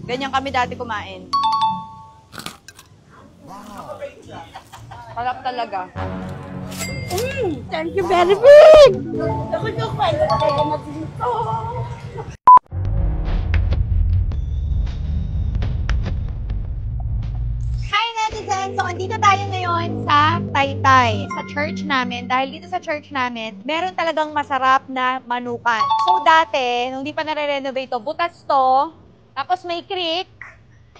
Ganyan kami dati kumain. Sarap talaga. Thank you very much! Ako yung kain na kaya na dito. Hi netizens! So, andito tayo ngayon sa Taytay, sa church namin. Dahil dito sa church namin, meron talagang masarap na manukan. So, dati, nung di pa nare-renovate to, butas to, tapos may creek,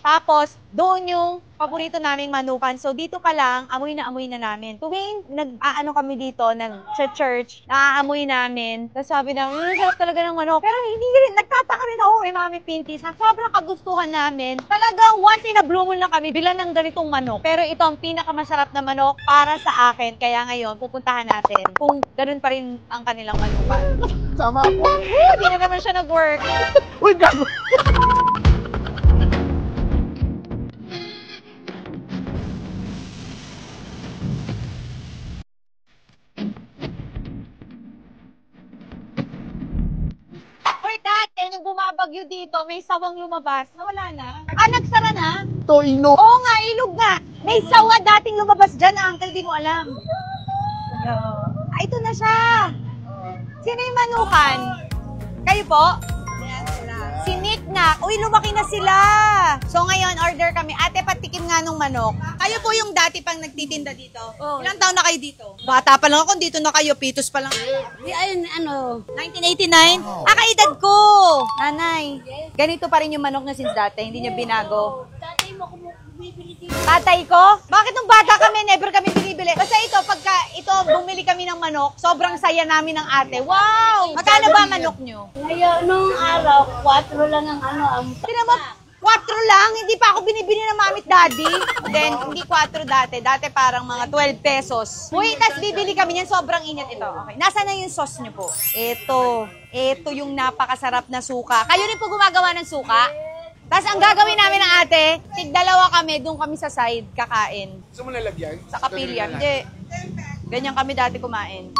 tapos doon yung paborito naming manukan. So, dito pa lang, amoy na namin. Tuwing nag-aano kami dito, nag-church, naaamoy namin. Tapos sabi na, sarap talaga ng manok. Pero hindi rin, nagtataka rin ako kay Mami Pinty. Sa sobrang kagustuhan namin, talagang once in a blue moon lang kami, bilan ng ganitong manok. Pero ito ang pinakamasarap na manok para sa akin. Kaya ngayon, pupuntahan natin kung ganun pa rin ang kanilang manukan. Sama po. Hindi na naman siya nag-work. Uy, gago! Hoy, dati, nung bumabagyo dito, may sawang lumabas. Nawala na. Ah, nagsara na? Toino. Oo nga, ilog nga. May sawa dating lumabas dyan, uncle, di mo alam. Ah, ito na siya. Sino yung manukan? Kayo po? Si Nick na. Uy, lumaki na sila. So ngayon, order kami. Ate, patikim nga nung manok. Kayo po yung dati pang nagtitinda dito? Oo. Ilang taon na kayo dito? Bata pa lang ako, dito na kayo. Pitos pa lang. Ayun, ano? 1989? Ah, kaedad ko! Nanay, ganito pa rin yung manok na since dati. Hindi niya binago. Tatay mo bumibili dito. Tatay ko? Bakit nung bata kami, never kami binibili? Basta ito, pagka ito, bumili kami ng manok, sobrang saya namin ng ate. Wow! Magkano ba manok nyo? Ngayon, nung araw, 4 lang ang ano. Tinan mo, 4 lang, hindi pa ako binibili ng mamit daddy. Then, hindi 4 dati. Dati parang mga 12 pesos. Uy, tas bibili kami niyan, sobrang init ito. Okay, nasaan na yung sauce nyo po? Ito yung napakasarap na suka. Kayo rin po gumagawa ng suka? Tapos ang gagawin namin ng ate, tig-dalawa kami, doon kami sa side, kakain. Gusto mo nalagyan? Sa kapilya. Hindi. Ganyan kami dati kumain.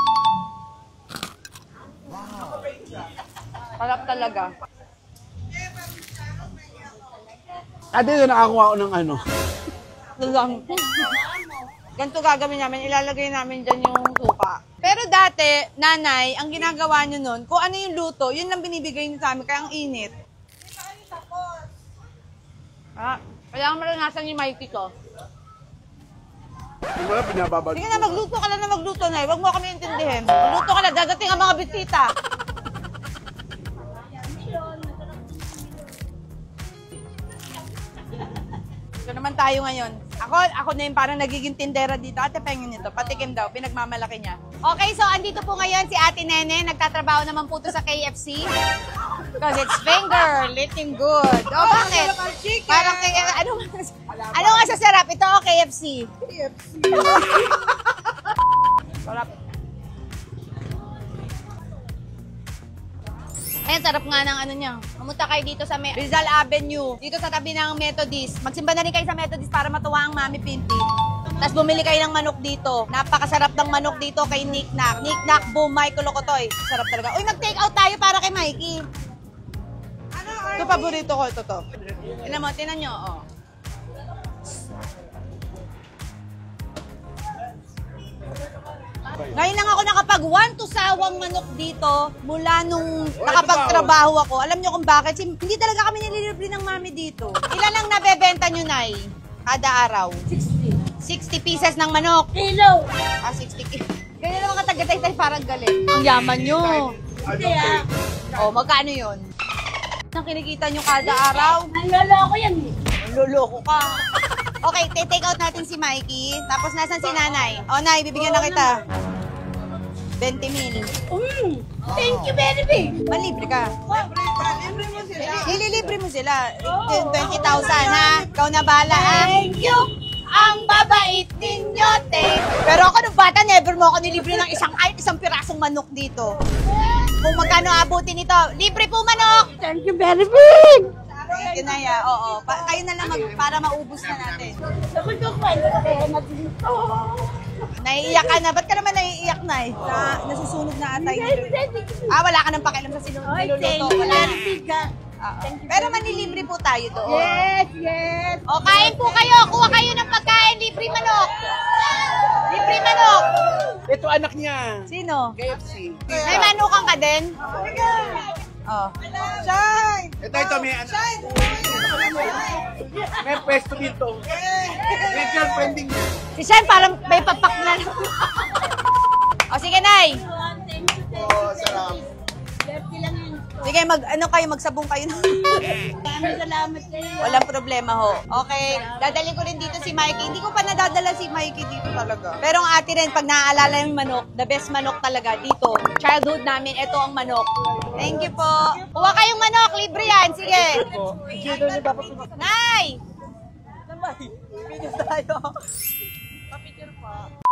Sarap talaga. Ate, doon nakakuha ko ng ano. Lang. Ganito gagawin namin, ilalagay namin dyan yung suka. Pero dati, nanay, ang ginagawa nyo nun, kung ano yung luto, yun lang binibigay nyo sa amin, kaya ang init. Ah, kailangan maranasan yung Mikey ko. Hindi mo na pinababad. Sige na, magluto ka lang na magluto na eh. Huwag mo kami intindihin. Magluto ka na, dadating ang mga bisita. Ito naman tayo ngayon. Ako na yung parang nagiging tindera dito. Ate, pengin nito. Patikim daw. Pinagmamalaki niya. Okay, so andito po ngayon si Ate Nene. Nagtatrabaho naman po to sa KFC. Because it's finger looking good. O, bakit? Parang ano nga sa sarap? Ito o KFC? KFC. Sarap. Ayan, sarap nga ng ano niya. Pumunta kayo dito sa Rizal Avenue. Dito sa tabi ng Methodist. Magsimba na rin kayo sa Methodist para matuwa ang Mami Pinty. Tapos bumili kayo ng manok dito. Napakasarap ng manok dito kay Nick Nack. Nick Nack, boom, Michael Locotoy. Sarap talaga. Uy, mag-take out tayo para kay Mikey. Ito, paborito ko. Ito to. Tignan mo, tinan nyo. Oh. Ngayon lang ako nakapag 1 to sawang manok dito mula nung nakapagtrabaho ako. Alam nyo kung bakit? Hindi talaga kami nililibre ng mami dito. Ilan ang nabebenta nyo, Nay? Kada araw? 60. 60 pieces ng manok. Kilo. Ah, 60 kilos. Kaya naman katagatay parang galit. Ang yaman nyo. Hindi ah. Oh, magkano yun? Ang kinikita nyo kada araw? Naloloko yan eh. Luloko ka. Okay, take out natin si Mikey. Tapos nasan si Nanay? Oh, Nay, bibigyan na kita. 20 mil. Thank you very much. Malibre ka. Ililibre mo sila. 20,000 ha. Ikaw na bala ha. Thank you. Ang babait ninyo, te. Pero ako nung bata, never mo ako nilibre ng isang pirasong manok dito. Kung magkano abutin ito. Libre po manok. Thank you very much. Thank you, Naya. Oo. Kayo na lang para maubos na natin. Ako yung kain na kaya na dito. Naiiyak ka na. Ba't ka naman naiiyak, Nay? Nasusunog na atay. Wala ka nang pakialam sa niluluto. Wala. Pero manilibre libre po tayo doon. Yes, yes. O, kain po kayo. Kuha kayo ng pagkain. Libre manok. Libre manok. Ito anak niya. Sino? KFC. May manukan ka din? Oh. Shine! Ito, may anak. May pwesto dito. May girlfriending niya. Si Shen, parang may papak na. O, sige, Nay. Oh, sarap. Sige, magsabong kayo. Maraming salamat sa'yo. Walang problema ho. Okay, dadalhin ko rin dito si Mikey. Hindi ko pa nadadala si Mikey dito talaga. Pero ang ate rin, pag naaalala yung manok, the best manok talaga dito. Childhood namin, ito ang manok. Thank you po. Kuha kayong manok, libre yan. Sige. Nay! Video tayo. Papicture pa.